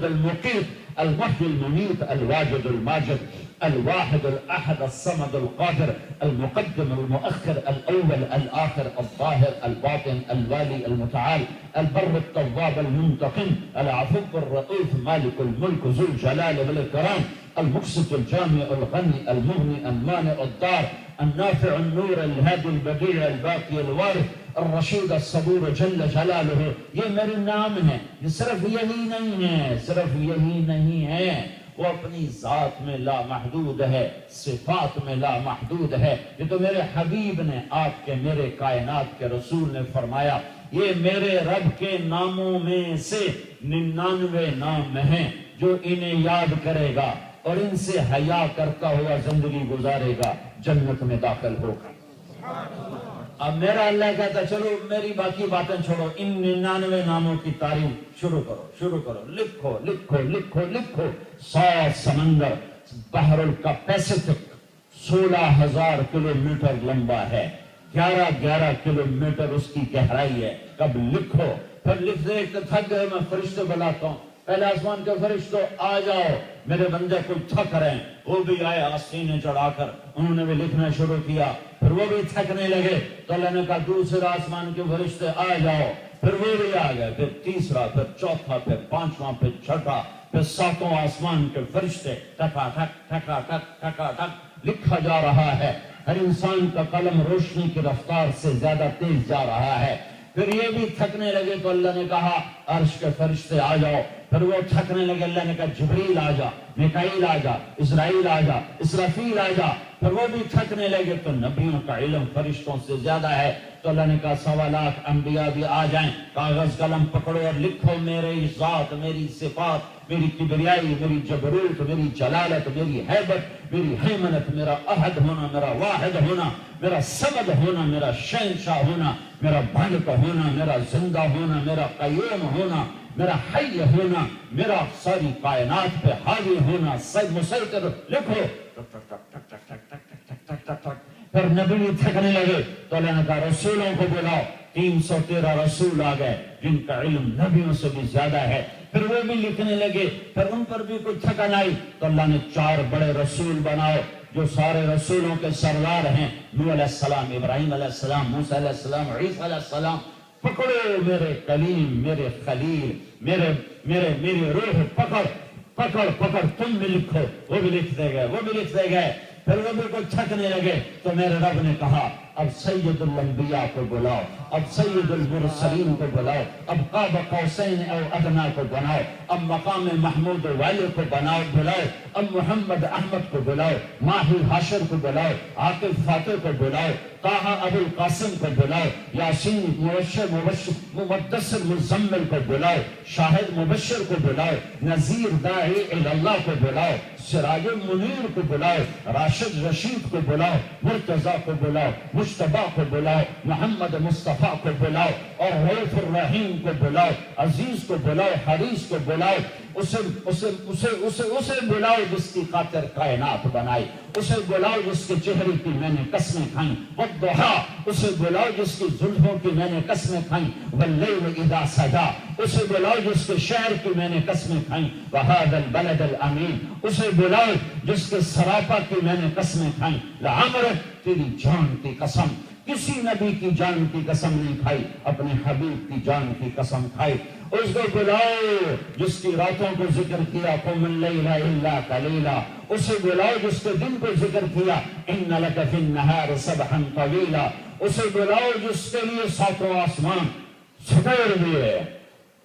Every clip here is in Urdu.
المقيت المحيي المميت الواجد الماجد الواحد الأحد الصمد القادر المقدم المؤخر الأول الآخر الظاهر الباطن الوالي المتعال البر التواب المنتقم العفو الرؤوف مالك الملك ذو الجلال والإكرام المقسط الجامع الغني المغني المانع الضار النافع النور الهادي البديع الباقي الوارث الرشید الصبور جل جلالہ. یہ میرے نام ہے. یہ صرف یہی نہیں ہے، صرف یہی نہیں ہے، وہ اپنی ذات میں لا محدود ہے، صفات میں لا محدود ہے. یہ تو میرے حبیب نے، آپ کے میرے کائنات کے رسول نے فرمایا یہ میرے رب کے ناموں میں سے 99 نام ہیں، جو انہیں یاد کرے گا اور ان سے حیا کرتا ہوا زندگی گزارے گا جنت میں داخل ہوگا. اب میرا اللہ کہتا چلو میری باقی باتیں چھوڑو، ان 99 ناموں کی تعریف شروع کرو، لکھو لکھو لکھو لکھو. 7 سمندر، بحر الپیسفک 16,000 کلومیٹر لمبا ہے، 11 کلومیٹر اس کی گہرائی ہے. کب لکھو، پھر لکھ دے کہ تھک گئے میں فرشتے بلاتا ہوں، پہلے آسمان کے فرشتوں آ جاؤ میرے بندے کو تھک رہے ہیں. وہ بھی آئے آستینے چڑھا کر، انہوں نے بھی لکھنا شروع کیا. پھر وہ بھی تھکنے لگے تو اللہ نے کہا دوسرے آسمان کے فرشتے آ جاؤ. پھر وہ بھی آ گئے، پھر تیسرا، پھر چوتھا، پھر پانچواں، پھر چھٹا، پھر 7واں آسمان کے فرشتے ٹھکا ٹھک ٹھکا ٹھک ٹھکا ٹھک لکھا جا رہا ہے. ہر انسان کا قلم روشنی کی رفتار سے زیادہ تیز جا رہا ہے. پھر یہ بھی تھکنے لگے تو اللہ نے کہا عرش کے فرشتے آ جاؤ. پھر وہ تھکنے لگے، اللہ نے کہا جبریل آ جا، میکائیل آ جا، اسرائیل آ جا، اسرافیل آ جا. پھر وہ بھی تھکنے لگے تو نبیوں کا علم فرشتوں سے زیادہ ہے تو اللہ نے کہا 1.25 لاکھ انبیاء بھی آ جائیں. کاغذ قلم پکڑو اور لکھو میری ذات، میری صفات، میری کبریائی، میری جبروت، میری جلالت، میری حیبت، میری حیمنت، میرا احد ہونا، میرا واحد ہونا، میرا صمد ہونا، میرا شہنشاہ ہونا، میرا مالک ہونا، میرا زندہ ہونا، میرا قیوم ہونا، میرا حی ہونا، میرا ساری کائنات پہ حاوی ہونا، مسیطر. لکھو. پھر نبی تھکنے لگے تو اللہ نے کہا رسولوں کو بلاؤ. 313 رسول آ گئے جن کا علم نبیوں سے بھی زیادہ ہے. پھر وہ بھی لکھنے لگے، پھر ان پر بھی کوئی تھکن آئی تو اللہ نے 4 بڑے رسول بناؤ جو سارے رسولوں کے سردار ہیں. نوح علیہ السلام، ابراہیم علیہ السلام، موسیٰ علیہ السلام، عیسیٰ علیہ السلام. پکڑو میرے کلیم، میرے خلیل، میری روح پکڑ تم بھی لکھو. وہ بھی لکھتے گئے. پھر وہ بھی کوئی تھکنے لگے تو میرے رب نے کہا اب سید الانبیاء کو بلاؤ، اب سید المرسلین کو بلاؤ، اب قاب قوسین او ادنا کو بناؤ، اب مقام محمود والے کو بلاؤ، اب محمد احمد کو بلاؤ، ماہی حاشر کو بلاؤ، عاقب فاتح کو بلاؤ، طٰہٰ ابو القاسم کو بلاؤ، یاسین مبشر مدثر مزمل کو بلاؤ، شاہد مبشر کو بلاؤ، نذیر داعی اللہ کو بلاؤ، سراج منیر کو بلاؤ، راشد رشید کو بلاؤ، مرتضیٰ کو بلاؤ، مجتبیٰ کو بلاؤ، محمد مصطفیٰ کو بلاؤ، اور رؤوف الرحیم کو بلاؤ، عزیز کو بلاؤ، حریص کو بلاؤ. اسے بلاؤ جس کی خاطر کائنات بنائی، اسے بلاؤ جس کے چہرے کی میں نے قسمیں کھائیں، والضحیٰ اسے بلاؤ جس کی زلفوں کی میں نے قسمیں کھائیں، واللیل اذا سجا اسے بلاؤ جس کے شعر کی میں نے قسمیں کھائیں، وہذا البلد الامین اسے بلاؤ جس کے سراپا کی میں نے قسمیں کھائیں. لعمرک تیری جان کی قسم، کسی نبی کی جان کی قسم نہیں کھائی، اپنے حبیب کی جان کی قسم کھائی. اس کو بلاؤ جس کی راتوں کو ذکر کیا قم اللیل الا قلیلا، اسے بلاؤ جس کے دن کو ذکر کیا ان لک فی النہار سبحا طویلا، اسے بلاؤ جس کے لیے 7 آسمان سپیر دیے،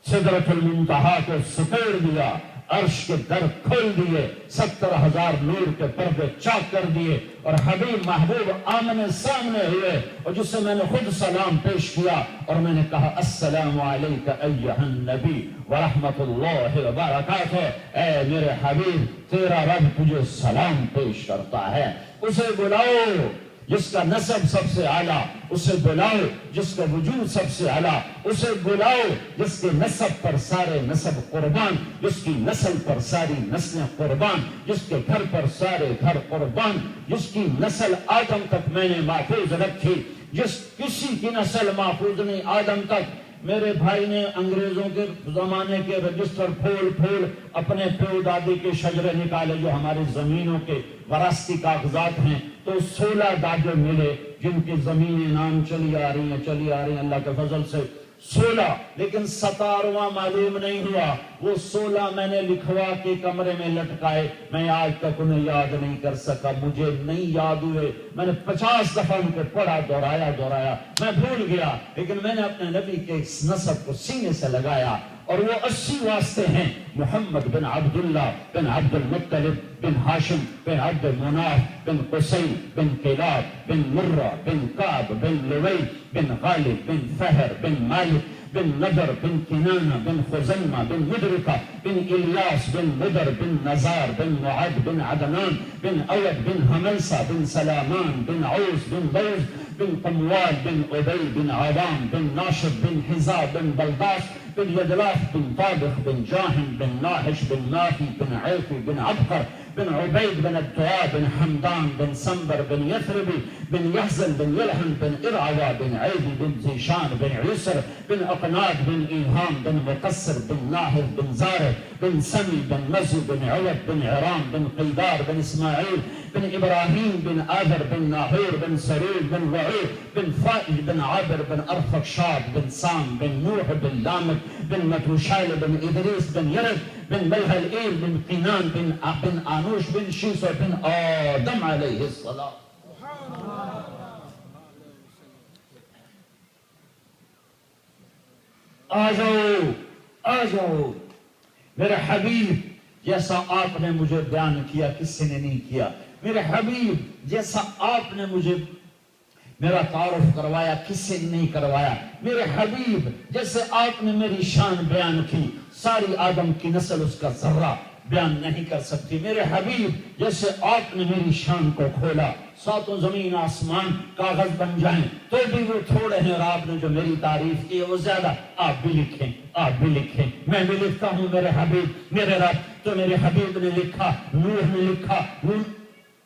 سدرۃ المنتہا کو سپیر دیا، عرش کے در کھول دیے، 70,000 نور کے پردے چاک کر دیے، اور حبیب محبوب آمنے سامنے ہوئے، اور جس سے میں نے خود سلام پیش کیا اور میں نے کہا السلام علیک ایھا النبی ورحمت اللہ وبرکاتہ. اے میرے حبیب تیرا رب تجھے سلام پیش کرتا ہے. اسے بلاؤ جس کا نسب سب سے اعلیٰ، اسے بلاؤ جس کا وجود سب سے اعلیٰ، اسے بلاؤ جس کے نسب پر سارے نسب قربان، جس کی نسل پر ساری نسلیں قربان، جس کے گھر پر سارے گھر قربان، جس کی نسل آدم تک میں نے محفوظ رکھی، جس کسی کی نسل محفوظ نہیں آدم تک. میرے بھائی نے انگریزوں کے زمانے کے رجسٹر پھول پھول اپنے پیو دادی کے شجرے نکالے جو ہماری زمینوں کے وراثتی کاغذات ہیں، تو 16 دادے ملے جن کی زمینیں نام چلی آ رہی ہیں اللہ کے فضل سے 16، لیکن 17واں معلوم نہیں ہوا۔ وہ 16 میں نے لکھوا کے کمرے میں لٹکائے، میں آج تک انہیں یاد نہیں کر سکا، مجھے نہیں یاد ہوئے، میں نے 50 دفعہ ان کو پڑھا، دہرایا، میں بھول گیا، لیکن میں نے اپنے نبی کے اس نسب کو سینے سے لگایا، اور وہ 80 واسطے ہیں: محمد بن عبداللہ بن عبد المطلب بن ہاشم بن عبد مناف بن قصی بن کلاب بن مرہ بن کعب بن لوی بن غالب بن فہر بن مالک بن نضر بن کنانہ بن خزیمہ بن مدرکہ بن الیاس بن مدر بن نزار بن معد بن عدنان بن اود بن حملسہ بن سلامان بن عوس بن بوز بن قموال بن عبی بن عوام بن ناشب بن حزاب بن بلداس بن یدلاف بن طابخ بن جاہم بن ناحش بن نافی بن عیفی بن عبقر بن عبید بن الدعاء بن حمدان بن سنبر بن یثربی بن یحزن بن یلحن بن ارعوا بن عیدی بن زیشان بن عیسر بن اقناد بن ایہام بن مقصر بن ناہر بن زارع بن سمی بن مزی بن عود بن عرام بن قیدار بن اسماعیل بن ابراہیم بن آذر بن ناہور بن سرور بن وعیر بن فائل بن عابر بن ارفقشاد بن سام بن نوح بن لامک بن متوشائل بن ادریس بن یرد بن ملہلئیل بن قینان بن آنوش بن شیسو بن آدم علیہ السلام۔ آ جاؤ میرے حبیب جیسا آپ نے مجھے بیان کیا کسی نے نہیں کیا، میرے حبیب جیسا آپ نے مجھے میرا تعارف کروایا کسی نے نہیں کروایا، میرے حبیب جیسے آپ نے میری شان بیان کی ساری آدم کی نسل اس کا ذرہ بیان نہیں کر سکتی، میرے حبیب جیسے آپ نے میری شان کو کھولا ساتوں زمین آسمان کاغذ بن جائیں تو بھی وہ تھوڑے ہیں، اور آپ نے جو میری تعریف کی ہے وہ زیادہ، آپ بھی لکھیں، میں بھی لکھتا ہوں میرے حبیب میرے رب، تو میرے حبیب نے لکھا، نوح نے لکھا،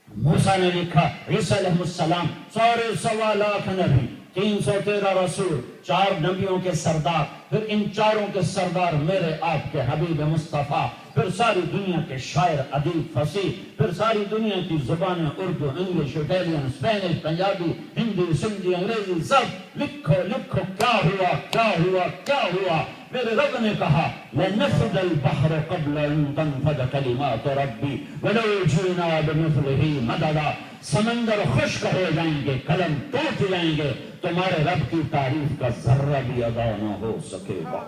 موسیٰ نے لکھا، عیسیٰ علیہ السلام، سارے 1.25 لاکھ نبی، 313 رسول، 4 نبیوں کے سردار، پھر ان 4 کے سردار میرے آپ کے حبیب مصطفیٰ، پھر ساری دنیا کے شاعر ادیب فصیح، پھر ساری دنیا کی زبانیں Urdu English Italian Spanish Punjabi Hindi Sindhi انگریزی سب لکھو کیا ہوا میرے رب نے کہا لَنَفِدَ الْبَحْرُ قَبْلَ أَن تَنْفَدَ كَلِمَاتُ رَبِّي وَلَوْ جِئْنَا بِمِثْلِهِ مَدَدًا، سمندر خشک ہو جائیں گے، قلم ٹوٹ جائیں گے، تمہارے رب کی تعریف کا ذرہ بھی ادا نہ ہو سکے گا۔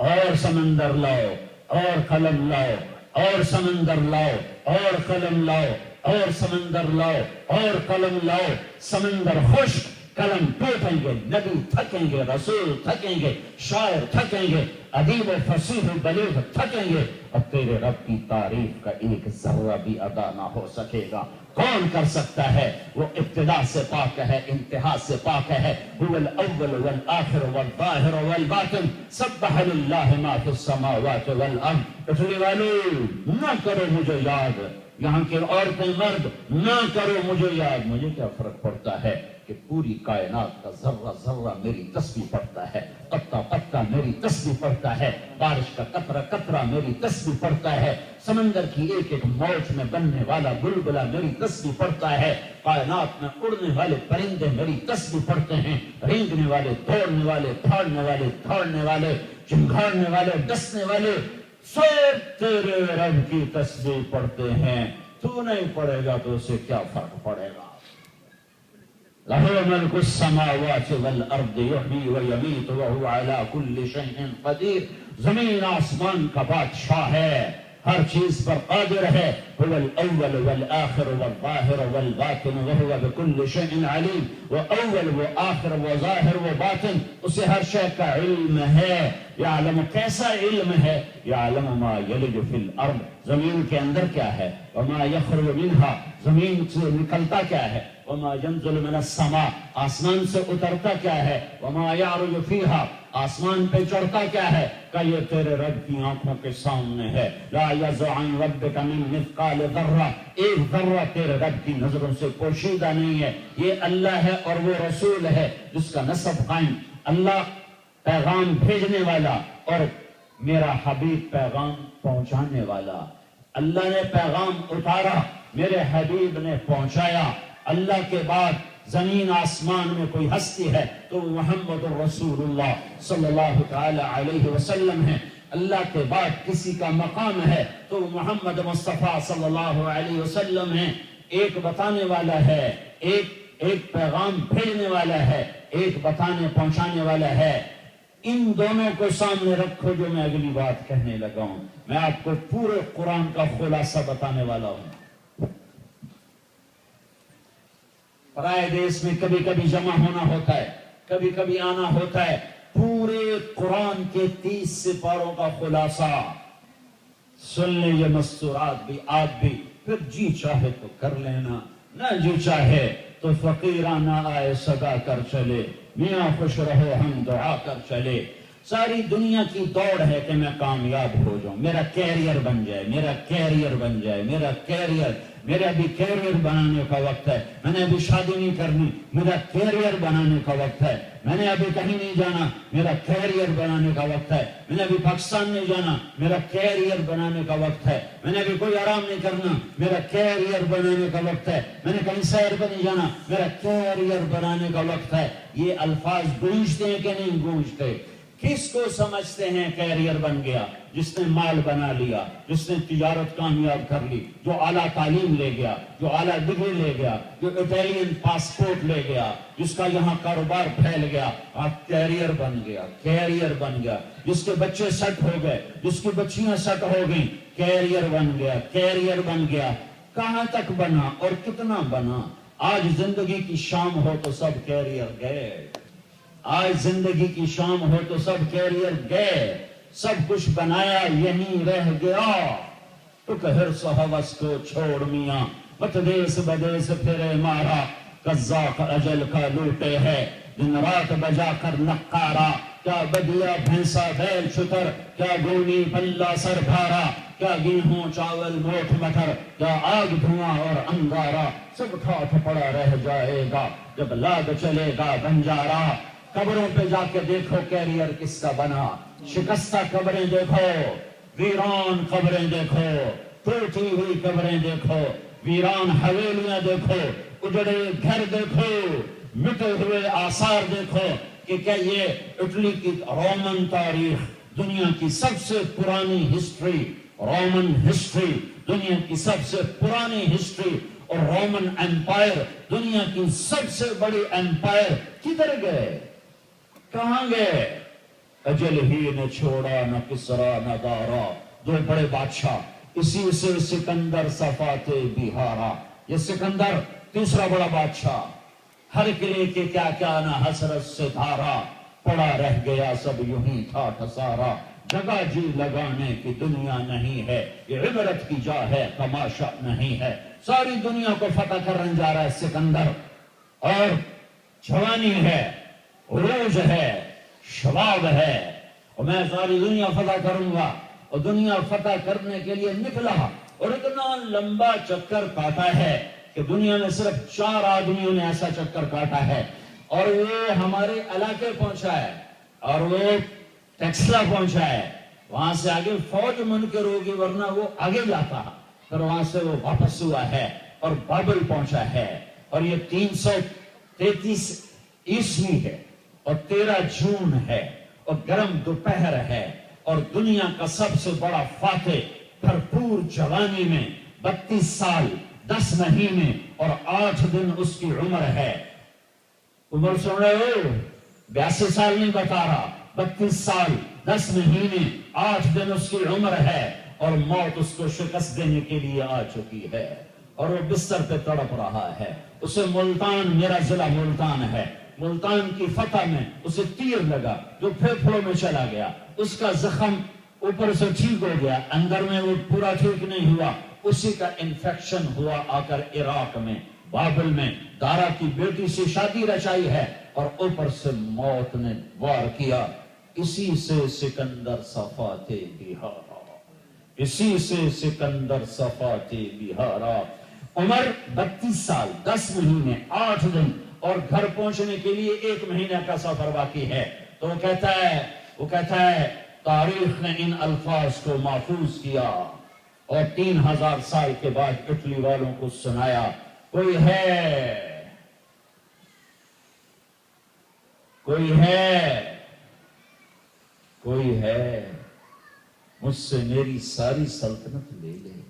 اور سمندر لاؤ اور قلم لاؤ اور سمندر لاؤ اور قلم لاؤ اور سمندر لاؤ اور قلم لاؤ، سمندر خشک، قلم ٹوٹیں گے، نبی تھکیں گے، رسول تھکیں گے، شاعر تھکیں گے، ادیب و فصیح و بلیغ تھکیں گے، اور تیرے رب کی تعریف کا ایک ذرہ بھی ادا نہ ہو سکے گا۔ کون کر سکتا ہے؟ وہ ابتدا سے پاک ہے، انتہا سے پاک ہے، هو الاول والآخر والظاہر والباطن، سبح للہ ما فی السماوات والارض۔ اٹھنے والو نہ کرو مجھے یاد، یہاں کے عورتیں مرد نہ کرو مجھے یاد، مجھے کیا فرق پڑتا ہے کہ پوری کائنات کا ذرہ ذرہ میری تسبیح پڑھتا ہے، قطرہ قطرہ میری تسبیح پڑھتا ہے، بارش کا قطرہ قطرہ میری تسبیح پڑھتا ہے، سمندر کی ایک ایک موج میں بننے والا بلبلہ میری تسبیح پڑھتا ہے، کائنات میں اڑنے والے پرندے میری تسبیح پڑھتے ہیں، رینگنے والے، دوڑنے والے، پھاڑنے والے، دھاڑنے والے، چنگھاڑنے والے، ڈسنے والے، سب تیرے رب کی تسبیح پڑھتے ہیں۔ تو نہیں پڑھے گا تو اسے کیا فرق پڑے گا؟ لَهُ مَلْكُ السَّمَاوَاتِ وَالْأَرْضِ يُحْيِي وَيُمِيتُ وَهُوَ عَلَى كُلِّ شَيْءٍ قَدِيرٌ، زمین آسمان کا بادشاہ ہے، ہر چیز پر قادر ہے، هو الأول والآخر والظاہر والباطن وهو بكل شيء علیم، وہ اول وہ آخر وہ ظاہر وہ باطن، اسے ہر شے کا علم ہے۔ یعلم کیسا علم ہے؟ یعلم ما یلج فی الارض، زمین کے اندر کیا ہے، وما یخرج منها، زمین سے نکلتا کیا ہے، وما ينزل من السماء، آسمان سے اترتا کیا ہے، وما يعرج فيها، آسمان پہ چڑھتا کیا ہے، کہ یہ تیرے رب کی آنکھوں کے سامنے ہے۔ لا يزع عن ربك من مثقال ذرہ، ایک ذرہ تیرے رب کی نظروں سے پوشیدہ نہیں ہے۔ یہ اللہ ہے اور وہ رسول ہے جس کا نسب قائم اللہ پیغام بھیجنے والا اور میرا حبیب پیغام پہنچانے والا. اللہ نے پیغام اتارا، میرے حبیب نے پہنچایا. اللہ کے بعد زمین آسمان میں کوئی ہستی ہے تو محمد رسول اللہ صلی اللہ تعالی علیہ وسلم ہے. اللہ کے بعد کسی کا مقام ہے تو محمد مصطفیٰ صلی اللہ علیہ وسلم ہے. ایک بتانے والا ہے، ایک پیغام بھیجنے والا ہے، ایک بتانے پہنچانے والا ہے. ان دونوں کو سامنے رکھو جو میں اگلی بات کہنے لگا ہوں. میں آپ کو پورے قرآن کا خلاصہ بتانے والا ہوں. پرائے دیش میں کبھی کبھی جمع ہونا ہوتا ہے، کبھی کبھی آنا ہوتا ہے. پورے قرآن کے 30 سپاروں کا خلاصہ سن لیں، یہ مستورات بھی آپ بھی. پھر جی چاہے تو کر لینا، نہ جی چاہے تو فقیرانہ آئے صدا کر چلے، میاں خوش رہو ہم دعا کر چلے. ساری دنیا کی دوڑ ہے کہ میں کامیاب ہو جاؤں، میرا کیریئر بن جائے، میرا کیریئر بن جائے، میرا کیریئر. میرا بھی کیریئر بنانے کا وقت ہے. میں نے ابھی شادی نہیں کرنی، میرا کیریئر بنانے کا وقت ہے. میں نے ابھی کہیں نہیں جانا، میرا کیریئر بنانے کا وقت ہے. میں نے ابھی پاکستان نہیں جانا، میرا کیریئر بنانے کا وقت ہے. میں نے ابھی کوئی آرام نہیں کرنا، میرا کیریئر بنانے کا وقت ہے. میں نے کہیں سیر پہ نہیں جانا، میرا کیریئر بنانے کا وقت ہے. یہ الفاظ گونجتے ہیں کہ نہیں گونجتے؟ کس کو سمجھتے ہیں کیریئر بن گیا؟ جس نے مال بنا لیا، جس نے تجارت کامیاب کر لی، جو اعلیٰ تعلیم لے گیا، جو اعلیٰ ڈگری لے گیا، جو اٹیلین پاسپورٹ لے گیا، جس کا یہاں کاروبار پھیل گیا، آپ کیریئر بن گیا، کیریئر بن گیا. جس کے بچے سیٹ ہو گئے، جس کی بچیاں سیٹ ہو گئیں، کیریئر بن گیا، کیریئر بن گیا. کہاں تک بنا اور کتنا بنا؟ آج زندگی کی شام ہو تو سب کیریئر گئے. آج زندگی کی شام ہو تو سب کیریئر گئے. سب کچھ بنایا یہیں رہ گیا. تو حرص و ہوس کو چھوڑ میاں، مت دیس بدیس پھرے مارا. قزاق اجل کا لوٹے ہے دن رات بجا کر نقارا. کیا بدیا بھینسا بیل شتر، کیا گونی پلہ سر بھارا. کیا گیہوں چاول موٹھ مٹر، کیا آگ دھواں اور انگارا. سب ٹھاٹھ پڑا رہ جائے گا جب لاد چلے گا بنجارا. قبروں پہ جا کے دیکھو کیریئر کس کا بنا. شکستہ قبریں دیکھو، ویران قبریں دیکھو، ٹوٹی ہوئی قبریں دیکھو، ویران حویلیاں دیکھو، اجڑے گھر دیکھو، مٹے ہوئے آثار دیکھو. کہ کیا یہ اٹلی کی رومن تاریخ، دنیا کی سب سے پرانی ہسٹری، رومن ہسٹری، دنیا کی سب سے پرانی ہسٹری، اور رومن ایمپائر دنیا کی سب سے بڑی ایمپائر کدھر گئے؟ کہاں گئے؟ اجل ہی نے چھوڑا نہ کسرا نہ دارا. دو بڑے بادشاہ، اسی سے سکندر صفات بہارا. یہ سکندر تیسرا بڑا بادشاہ، ہر قلعے کے کیا کیا نہ حسرت سے دھارا. پڑا رہ گیا سب یوں ہی تھا ٹھسارا. جگہ جی لگانے کی دنیا نہیں ہے، یہ عبرت کی جا ہے تماشا نہیں ہے. ساری دنیا کو فتح کرنے جا رہا ہے سکندر، اور جوانی ہے، عروج ہے، شباب ہے، اور میں ساری دنیا فتح کروں گا. اور دنیا فتح کرنے کے لیے نکلا، اور اتنا لمبا چکر کاٹا ہے کہ دنیا میں صرف 4 آدمیوں نے ایسا چکر کاٹا ہے، اور وہ ہمارے علاقے پہنچا ہے، اور وہ ٹیکسلا پہنچا ہے. وہاں سے آگے فوج منکر ہوگی ورنہ وہ آگے جاتا، پھر وہاں سے وہ واپس ہوا ہے اور بابل پہنچا ہے. اور یہ 333 عیسوی ہے، اور 13 جون ہے، اور گرم دوپہر ہے، اور دنیا کا سب سے بڑا فاتح بھرپور جوانی میں 32 سال 10 مہینے اور 8 دن اس کی عمر ہے. عمر سن رہے ہو؟ 82 سال نہیں بتا رہا، 32 سال 10 مہینے 8 دن اس کی عمر ہے، اور موت اس کو شکست دینے کے لیے آ چکی ہے، اور وہ بستر پہ تڑپ رہا ہے. اسے ملتان، میرا ضلع ملتان ہے، ملتان کی فتح میں اسے تیر لگا جو پھیپھڑوں میں چلا گیا. اس کا زخم اوپر سے ٹھیک ہو گیا، اندر میں وہ پورا ٹھیک نہیں ہوا. اسی کا انفیکشن ہوا آ کر عراق میں، بابل میں. دارا کی بیٹی سے شادی رچائی ہے، اور اوپر سے موت نے وار کیا. اسی سے سکندر صفات بہارا، اسی سے سکندر صفات بہارا. عمر 32 سال 10 مہینے 8 دن اور گھر پہنچنے کے لیے 1 مہینہ کا سفر باقی ہے، تو وہ کہتا ہے تاریخ نے ان الفاظ کو محفوظ کیا اور 3000 سال کے بعد اٹلی والوں کو سنایا، کوئی ہے مجھ سے میری ساری سلطنت لے لے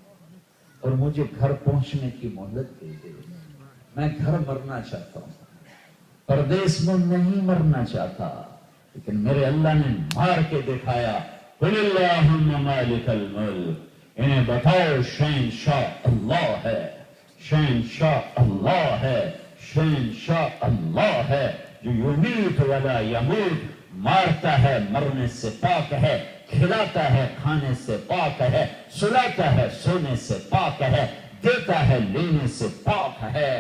اور مجھے گھر پہنچنے کی مہلت دے دے، میں گھر مرنا چاہتا ہوں، پردیس میں نہیں مرنا چاہتا، لیکن میرے اللہ نے مار کے دکھایا، قل اللہم مالک الملک، انہیں بتاؤ شہنشاہ اللہ ہے، شہنشاہ اللہ ہے، شہنشاہ اللہ ہے جو یمیت ولا یموت، مارتا ہے مرنے سے پاک ہے، کھلاتا ہے کھانے سے پاک ہے، سلاتا ہے سونے سے پاک ہے، دیتا ہے لینے سے پاک ہے،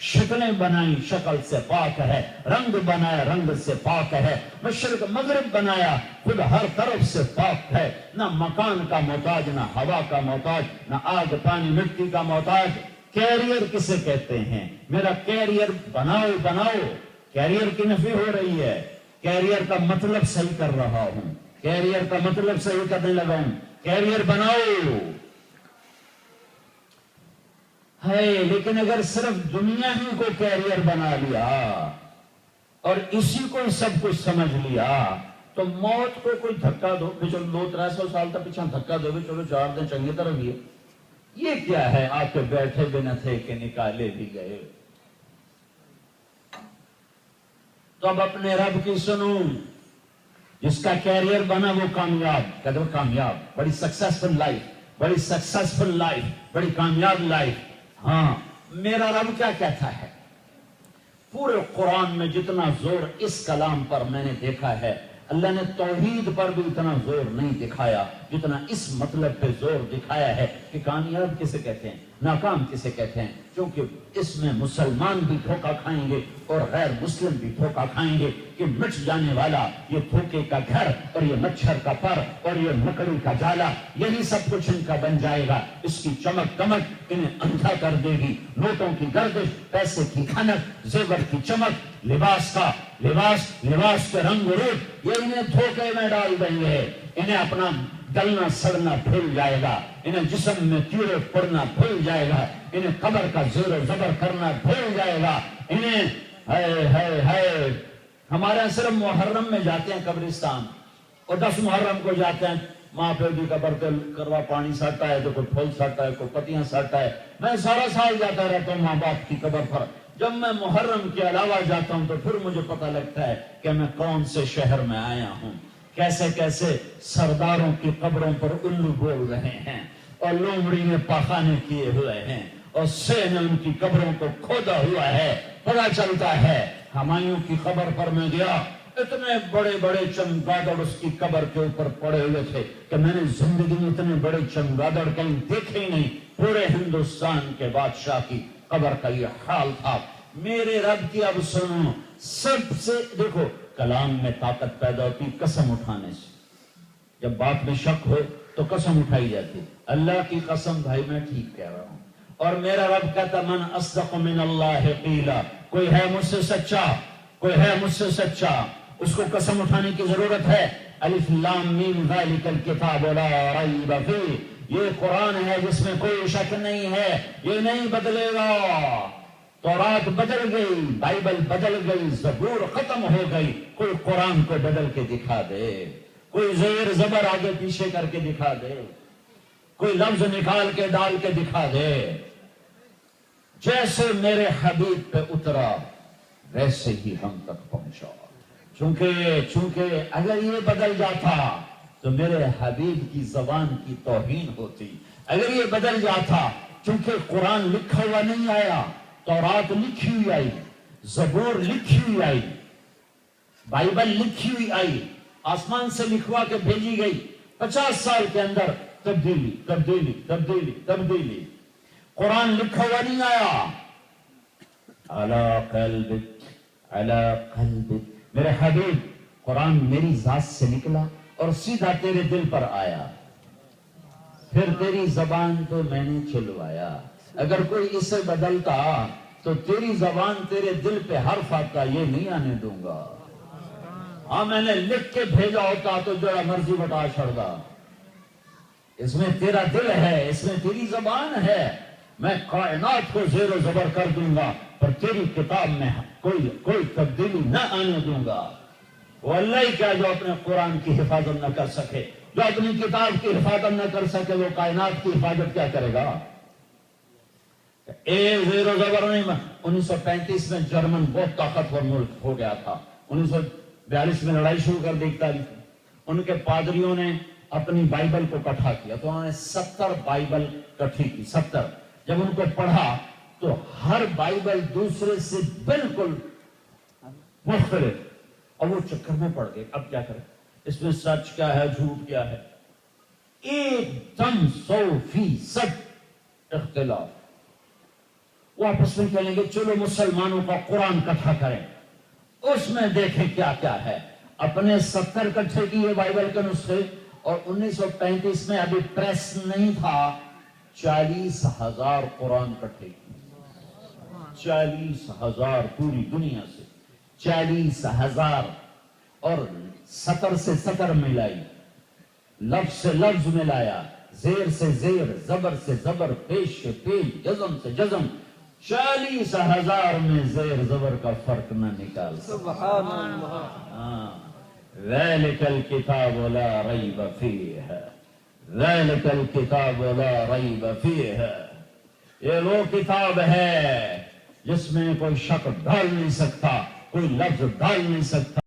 شکلیں بنائی شکل سے پاک ہے، رنگ بنایا رنگ سے پاک ہے، مشرق مغرب بنایا خود ہر طرف سے پاک ہے، نہ مکان کا محتاج، نہ ہوا کا محتاج، نہ آگ پانی مٹی کا محتاج۔ کیریئر کسے کہتے ہیں؟ میرا کیریئر بناؤ، کیریئر کی نفی ہو رہی ہے، کیریئر کا مطلب صحیح کر رہا ہوں، کیریئر کا مطلب صحیح کرنے لگا ہوں، کیریئر بناؤ ہے، لیکن اگر صرف دنیا ہی کو کیریئر بنا لیا اور اسی کو سب کچھ سمجھ لیا تو موت کو کوئی دھکا دو، چلو 200-300 سال تک پیچھے دھکا دو، چلو 4 دن چنگی طرح بھی ہے، یہ کیا ہے؟ آپ کے بیٹھے بھی نہ تھے کہ نکالے بھی گئے۔ تو اب اپنے رب کی سنو، جس کا کیریئر بنا وہ کامیاب، کہتے وہ کامیاب، بڑی سکسیسفل لائف، بڑی سکسیسفل لائف، بڑی کامیاب لائف۔ ہاں، میرا رب کیا کہتا ہے؟ پورے قرآن میں جتنا زور اس کلام پر میں نے دیکھا ہے، اللہ نے توحید پر بھی اتنا زور نہیں دکھایا جتنا اس مطلب پہ زور دکھایا ہے کہ کامیاب کسے کہتے ہیں، ناکام کسے کہتے ہیں، کیونکہ اس میں مسلمان بھی دھوکہ کھائیں گے اور غیر مسلم بھی دھوکہ کھائیں گے کہ مٹ جانے والا یہ دھوکے کا گھر اور یہ مچھر کا پر اور یہ مکڑی کا جالا، یہی سب کچھ ان کا بن جائے گا۔ اس کی چمک دمک انہیں اندھا کر دے گی، نوٹوں کی گردش، پیسے کی کھنک، زیور کی چمک، لباس کے رنگ و روپ، یہ انہیں دھوکے میں ڈال دیں گے، انہیں اپنا گلنا سڑنا بھول جائے گا، انہیں جسم میں کیڑے پڑنا بھول جائے گا، انہیں قبر کا زیر و زبر کرنا بھول جائے گا، انہیں ہے ہمارے صرف محرم میں جاتے ہیں قبرستان اور 10 محرم کو جاتے ہیں، ماں پیدی کا برتن کروا پانی ساٹتا ہے تو کوئی پھول ساٹتا ہے، کوئی پتیاں ساٹتا ہے۔ میں سارا سال جاتا رہتا ہوں ماں باپ کی قبر پر، جب میں محرم کے علاوہ جاتا ہوں تو پھر مجھے پتہ لگتا ہے کہ میں کون سے شہر میں آیا ہوں، کیسے سرداروں کی قبروں پر الو بول رہے ہیں اور لومڑی نے پاخانے کیے ہوئے ہیں اور سہ نے ان کی قبروں کو کھودا ہوا ہے۔ پتہ چلتا ہے ہمایوں کی قبر پر میں گیا، اتنے بڑے بڑے چمگادڑ اس کی قبر کے اوپر پڑے ہوئے تھے کہ میں نے زندگی میں اتنے بڑے چمگادڑ کہیں دیکھے ہی نہیں۔ پورے ہندوستان کے بادشاہ کی قبر کا یہ حال تھا۔ میرے رب کی اب سنو، سب سے دیکھو کلام میں طاقت پیدا ہوتی قسم اٹھانے سے، جب بات میں شک ہو تو قسم اٹھائی جاتی، اللہ کی قسم بھائی میں ٹھیک کہہ رہا ہوں۔ اور میرا رب کہتا من اصدق من اللہ قیلا، کوئی ہے مجھ سے سچا، کوئی ہے مجھ سے سچا، اس کو قسم اٹھانے کی ضرورت ہے۔ الف لام میم ذالک الکتاب لا ریب فیہ، یہ قرآن ہے جس میں کوئی شک نہیں ہے، یہ نہیں بدلے گا۔ تورات بدل گئی، بائبل بدل گئی، زبور ختم ہو گئی، کوئی قرآن کو بدل کے دکھا دے، کوئی زیر زبر آگے پیچھے کر کے دکھا دے، کوئی لفظ نکال کے ڈال کے دکھا دے۔ جیسے میرے حبیب پہ اترا ویسے ہی ہم تک پہنچا، چونکہ اگر یہ بدل جاتا تو میرے حبیب کی زبان کی توہین ہوتی، اگر یہ بدل جاتا، چونکہ قرآن لکھا ہوا نہیں آیا، تورات لکھی ہوئی آئی، زبور لکھی ہوئی آئی، بائبل لکھی ہوئی آئی، آسمان سے لکھوا کے بھیجی گئی، 50 سال کے اندر تبدیلی تبدیلی تبدیلی تبدیلی، قرآن لکھا ہوا نہیں آیا۔ علی قلبک، میرے حبیب قرآن میری ذات سے نکلا اور سیدھا تیرے دل پر آیا، پھر تیری زبان تو میں نے چلوایا۔ اگر کوئی اسے بدلتا تو تیری زبان تیرے دل پہ حرف آتا یہ نہیں آنے دوں گا. ہاں میں نے لکھ کے بھیجا ہوتا تو جو مرضی بتا چھڑتا. اس میں تیرا دل ہے, اس میں تیری زبان ہے. میں کائنات کو زیر و زبر کر دوں گا پر تیری کتاب میں کوئی تبدیلی نہ آنے دوں گا. وہ اللہ ہی کیا جو اپنے قرآن کی حفاظت نہ کر سکے, جو اپنی کتاب کی حفاظت نہ کر سکے, وہ کائنات کی حفاظت کیا کرے گا؟ زیر و زبر نہیں. 1935 میں جرمن بہت طاقتور ملک ہو گیا تھا. 1942 میں لڑائی شروع کر دی تاریخ. ان کے پادریوں نے اپنی بائبل کو اکٹھا کیا تو انہوں نے 70 بائبل اکٹھی کی. 70 جب ان کو پڑھا تو ہر بائبل دوسرے سے بالکل مختلف, اور وہ چکر میں پڑ گئے. اب کیا کریں, اس میں سچ کیا ہے جھوٹ کیا ہے؟ ایک دم 100% اختلاف. وہ آپس میں کہیں گے چلو مسلمانوں کا قرآن اکٹھا کریں, اس میں دیکھیں کیا کیا ہے. اپنے 70 اکٹھے کیے بائبل کے نسخے, اور 1935 میں ابھی پریس نہیں تھا, 40,000 قرآن اکٹھے کیے. 40,000 پوری دنیا سے 40,000, اور 70 سے 70 ملائی, لفظ سے لفظ ملایا, زیر سے زیر, زبر سے زبر, پیش سے پیش, جزم سے جزم. 40,000 میں زیر زبر کا فرق نہ نکال. سبحان اللہ. ذَلِكَ الْكِتَابُ لَا رَيْبَ فِيهِ ذَلِكَ الْكِتَابُ لَا رَيْبَ فِيهِ. یہ وہ کتاب ہے جس میں کوئی شک ڈال نہیں سکتا, کوئی لفظ ڈال نہیں سکتا.